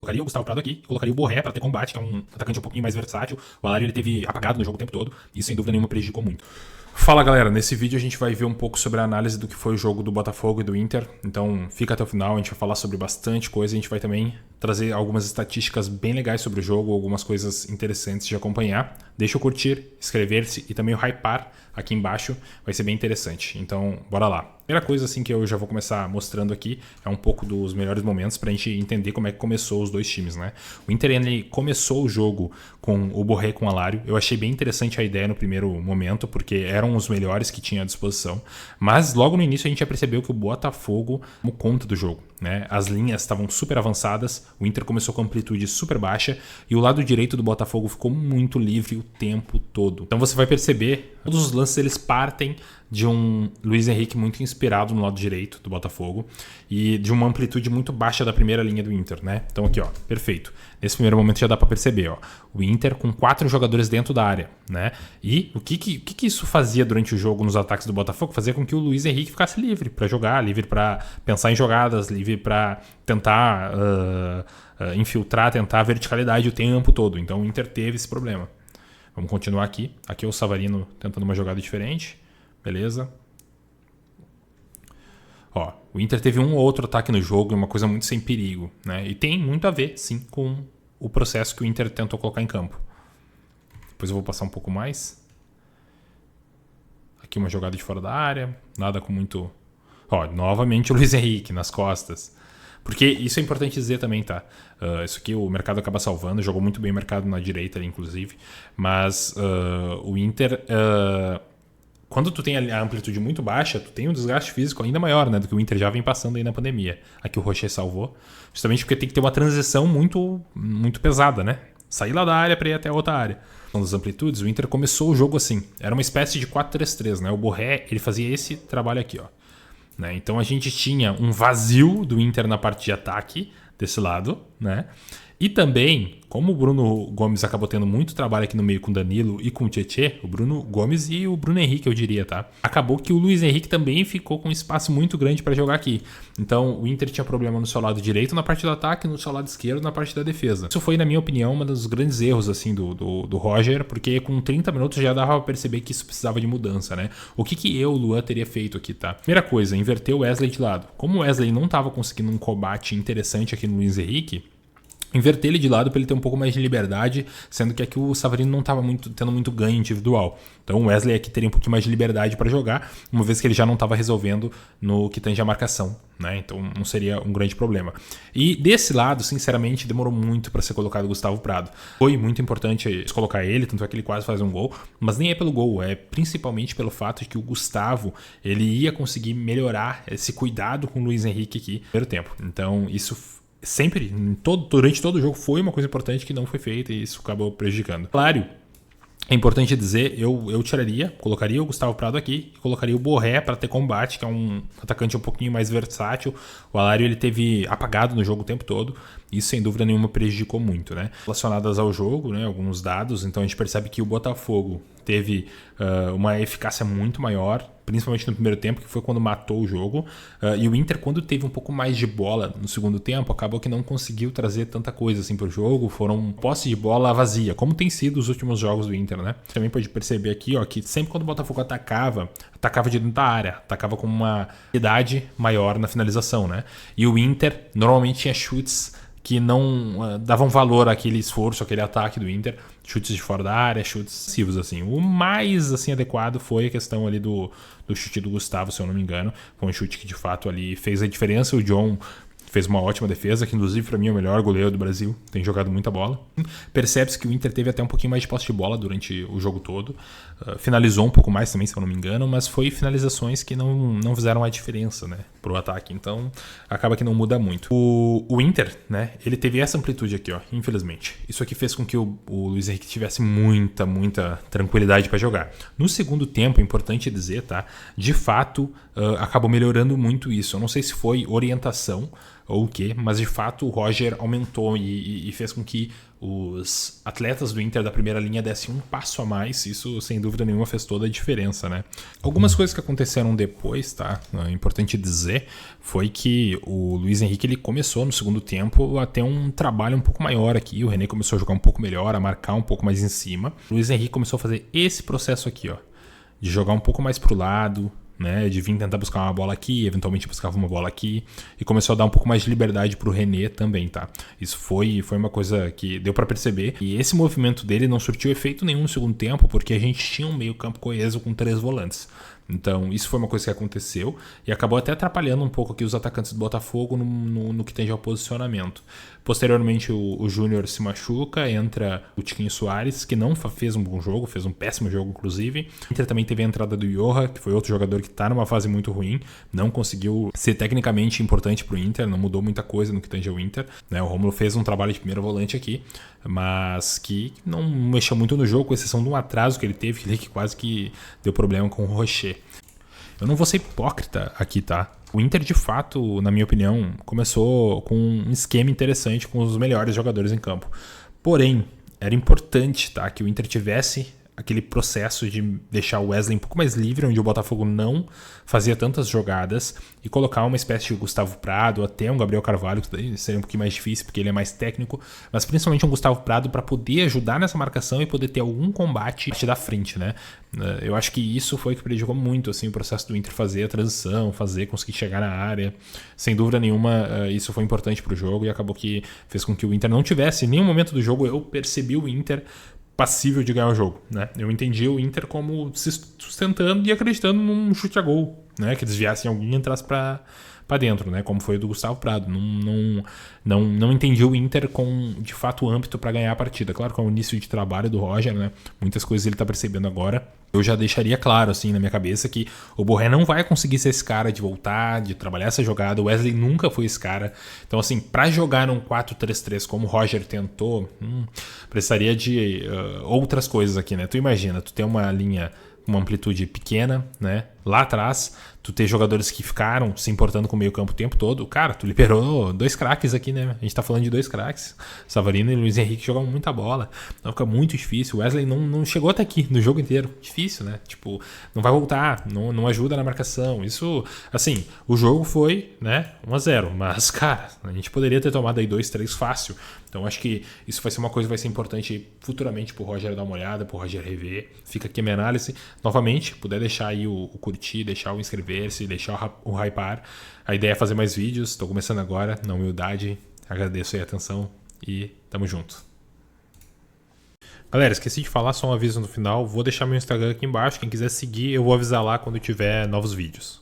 Colocaria o Gustavo Prado aqui, colocaria o Borré para ter combate, que é um atacante um pouquinho mais versátil. O Alário ele teve apagado no jogo o tempo todo e sem dúvida nenhuma prejudicou muito. Fala galera, nesse vídeo a gente vai ver um pouco sobre a análise do que foi o jogo do Botafogo e do Inter, então fica até o final, a gente vai falar sobre bastante coisa, a gente vai também trazer algumas estatísticas bem legais sobre o jogo, algumas coisas interessantes de acompanhar. Deixa eu curtir, inscrever-se e também o hypar aqui embaixo, vai ser bem interessante, então bora lá. Primeira coisa assim que eu já vou começar mostrando aqui é um pouco dos melhores momentos pra gente entender como é que começou os dois times, né? O Inter ele começou o jogo com o Borré e com o Alário, eu achei bem interessante a ideia no primeiro momento, porque eram os melhores que tinha à disposição, mas logo no início a gente já percebeu que o Botafogo tomou conta do jogo, né? As linhas estavam super avançadas, o Inter começou com amplitude super baixa e o lado direito do Botafogo ficou muito livre o tempo todo. Então você vai perceber, todos os lances eles partem de um Luiz Henrique muito inspirado no lado direito do Botafogo e de uma amplitude muito baixa da primeira linha do Inter, né? Então aqui, ó, perfeito. Nesse primeiro momento já dá para perceber, ó, o Inter com 4 jogadores dentro da área, né? E o que isso fazia durante o jogo nos ataques do Botafogo? Fazia com que o Luiz Henrique ficasse livre para jogar, livre para pensar em jogadas, livre para tentar infiltrar, tentar verticalidade o tempo todo. Então o Inter teve esse problema. Vamos continuar aqui. Aqui é o Savarino tentando uma jogada diferente. Beleza? Ó, o Inter teve um ou outro ataque no jogo, uma coisa muito sem perigo, né? E tem muito a ver, sim, com o processo que o Inter tentou colocar em campo. Depois eu vou passar um pouco mais. Aqui uma jogada de fora da área, nada com muito... Ó, novamente o Luiz Henrique nas costas. Porque isso é importante dizer também, tá? Isso aqui o mercado acaba salvando, jogou muito bem o mercado na direita ali, inclusive. Mas o Inter... quando tu tem a amplitude muito baixa, tu tem um desgaste físico ainda maior, né, do que o Inter já vem passando aí na pandemia. Aqui o Rocher salvou, justamente porque tem que ter uma transição muito, muito pesada, né? Sair lá da área para ir até a outra área. Então, das amplitudes, o Inter começou o jogo assim. Era uma espécie de 4-3-3, né? O Borré, ele fazia esse trabalho aqui, ó. Né? Então a gente tinha um vazio do Inter na parte de ataque, desse lado, né? E também, como o Bruno Gomes acabou tendo muito trabalho aqui no meio com o Danilo e com o Tietê, o Bruno Gomes e o Bruno Henrique, eu diria, tá? Acabou que o Luiz Henrique também ficou com um espaço muito grande para jogar aqui. Então, o Inter tinha problema no seu lado direito na parte do ataque e no seu lado esquerdo na parte da defesa. Isso foi, na minha opinião, um dos grandes erros assim do Roger, porque com 30 minutos já dava para perceber que isso precisava de mudança, né? O que eu, o Luan, teria feito aqui, tá? Primeira coisa, inverter o Wesley de lado. Como o Wesley não estava conseguindo um combate interessante aqui no Luiz Henrique, inverter ele de lado para ele ter um pouco mais de liberdade, sendo que aqui o Savarino não estava tendo muito ganho individual. Então o Wesley aqui teria um pouquinho mais de liberdade para jogar, uma vez que ele já não estava resolvendo no que tange a marcação, né? Então não seria um grande problema. E desse lado, sinceramente, demorou muito para ser colocado o Gustavo Prado. Foi muito importante colocar ele, tanto é que ele quase faz um gol, mas nem é pelo gol, é principalmente pelo fato de que o Gustavo ele ia conseguir melhorar esse cuidado com o Luiz Henrique aqui no primeiro tempo. Então isso sempre, durante todo o jogo, foi uma coisa importante que não foi feita e isso acabou prejudicando. Claro, é importante dizer, eu tiraria, colocaria o Gustavo Prado aqui e colocaria o Borré para ter combate, que é um atacante um pouquinho mais versátil. O Alário ele teve apagado no jogo o tempo todo, isso sem dúvida nenhuma prejudicou muito, né? Relacionadas ao jogo, né, alguns dados, então a gente percebe que o Botafogo teve uma eficácia muito maior, principalmente no primeiro tempo, que foi quando matou o jogo, e o Inter, quando teve um pouco mais de bola no segundo tempo, acabou que não conseguiu trazer tanta coisa assim para o jogo, foram posse de bola vazia, como tem sido os últimos jogos do Inter, né? Também pode perceber aqui, ó, que sempre quando o Botafogo atacava de dentro da área, atacava com uma idade maior na finalização, né? E o Inter normalmente tinha chutes que não davam valor àquele esforço, àquele ataque do Inter, chutes de fora da área, chutes passivos, assim. O mais assim adequado foi a questão ali do chute do Gustavo, se eu não me engano. Foi um chute que de fato ali fez a diferença. O John fez uma ótima defesa, que inclusive para mim é o melhor goleiro do Brasil, tem jogado muita bola. Percebe-se que o Inter teve até um pouquinho mais de posse de bola durante o jogo todo, finalizou um pouco mais também, se eu não me engano, mas foi finalizações que não fizeram a diferença, né, pro ataque, então acaba que não muda muito. O Inter, né, ele teve essa amplitude aqui, ó, infelizmente. Isso aqui fez com que o Luiz Henrique tivesse muita tranquilidade para jogar. No segundo tempo, é importante dizer, tá, de fato, acabou melhorando muito isso. Eu não sei se foi orientação ou o quê, mas de fato o Roger aumentou e fez com que os atletas do Inter da primeira linha dessem um passo a mais. Isso, sem dúvida nenhuma, fez toda a diferença, né? Algumas coisas que aconteceram depois, tá? É importante dizer, foi que o Luiz Henrique ele começou no segundo tempo a ter um trabalho um pouco maior aqui. O René começou a jogar um pouco melhor, a marcar um pouco mais em cima. O Luiz Henrique começou a fazer esse processo aqui, ó, de jogar um pouco mais pro lado, né, de vir tentar buscar uma bola aqui, eventualmente buscava uma bola aqui, e começou a dar um pouco mais de liberdade pro René também, tá? Isso foi uma coisa que deu para perceber, e esse movimento dele não surtiu efeito nenhum no segundo tempo, porque a gente tinha um meio campo coeso com 3 volantes. Então, isso foi uma coisa que aconteceu e acabou até atrapalhando um pouco aqui os atacantes do Botafogo no que tange ao posicionamento. Posteriormente, o Júnior se machuca, entra o Tiquinho Soares, que não fez um bom jogo, fez um péssimo jogo, inclusive. O Inter também teve a entrada do Joha, que foi outro jogador que está numa fase muito ruim, não conseguiu ser tecnicamente importante para o Inter, não mudou muita coisa no que tange ao Inter, né? O Rômulo fez um trabalho de primeiro volante aqui, mas que não mexeu muito no jogo, com exceção de um atraso que ele teve, que quase que deu problema com o Rocher. Eu não vou ser hipócrita aqui, tá? O Inter, de fato, na minha opinião, começou com um esquema interessante com os melhores jogadores em campo. Porém, era importante, tá, que o Inter tivesse aquele processo de deixar o Wesley um pouco mais livre, onde o Botafogo não fazia tantas jogadas, e colocar uma espécie de Gustavo Prado, até um Gabriel Carvalho, que seria um pouquinho mais difícil porque ele é mais técnico, mas principalmente um Gustavo Prado para poder ajudar nessa marcação e poder ter algum combate da frente, né? Eu acho que isso foi que prejudicou muito assim, o processo do Inter fazer a transição, conseguir chegar na área. Sem dúvida nenhuma, isso foi importante para o jogo e acabou que fez com que o Inter não tivesse, em nenhum momento do jogo eu percebi o Inter passível de ganhar o jogo, né? Eu entendi o Inter como se sustentando e acreditando num chute a gol, né? Que desviasse alguém e entrasse para dentro, né? Como foi o do Gustavo Prado. Não entendi o Inter com, de fato, âmbito para ganhar a partida. Claro que é o início de trabalho do Roger, né? Muitas coisas ele tá percebendo agora. Eu já deixaria claro, assim, na minha cabeça que o Borré não vai conseguir ser esse cara de voltar, de trabalhar essa jogada. O Wesley nunca foi esse cara. Então, assim, para jogar num 4-3-3 como o Roger tentou, precisaria de outras coisas aqui, né? Tu imagina, tu tem uma linha com uma amplitude pequena, né? Lá atrás, tu ter jogadores que ficaram se importando com o meio campo o tempo todo. Cara, tu liberou 2 craques aqui, né? A gente tá falando de 2 craques. Savarino e Luiz Henrique jogam muita bola. Então fica muito difícil. O Wesley não chegou até aqui no jogo inteiro. Difícil, né? Tipo, não vai voltar, não ajuda na marcação. Isso, assim, o jogo foi, né, 1-0. Mas, cara, a gente poderia ter tomado aí 2-3 fácil. Então acho que isso vai ser uma coisa que vai ser importante futuramente pro Roger dar uma olhada, pro Roger rever. Fica aqui a minha análise. Novamente, puder deixar aí o curtir, deixar o inscrever-se, deixar o hypar. A ideia é fazer mais vídeos, estou começando agora, na humildade. Agradeço aí a atenção e tamo junto. Galera, esqueci de falar, só um aviso no final. Vou deixar meu Instagram aqui embaixo. Quem quiser seguir, eu vou avisar lá quando tiver novos vídeos.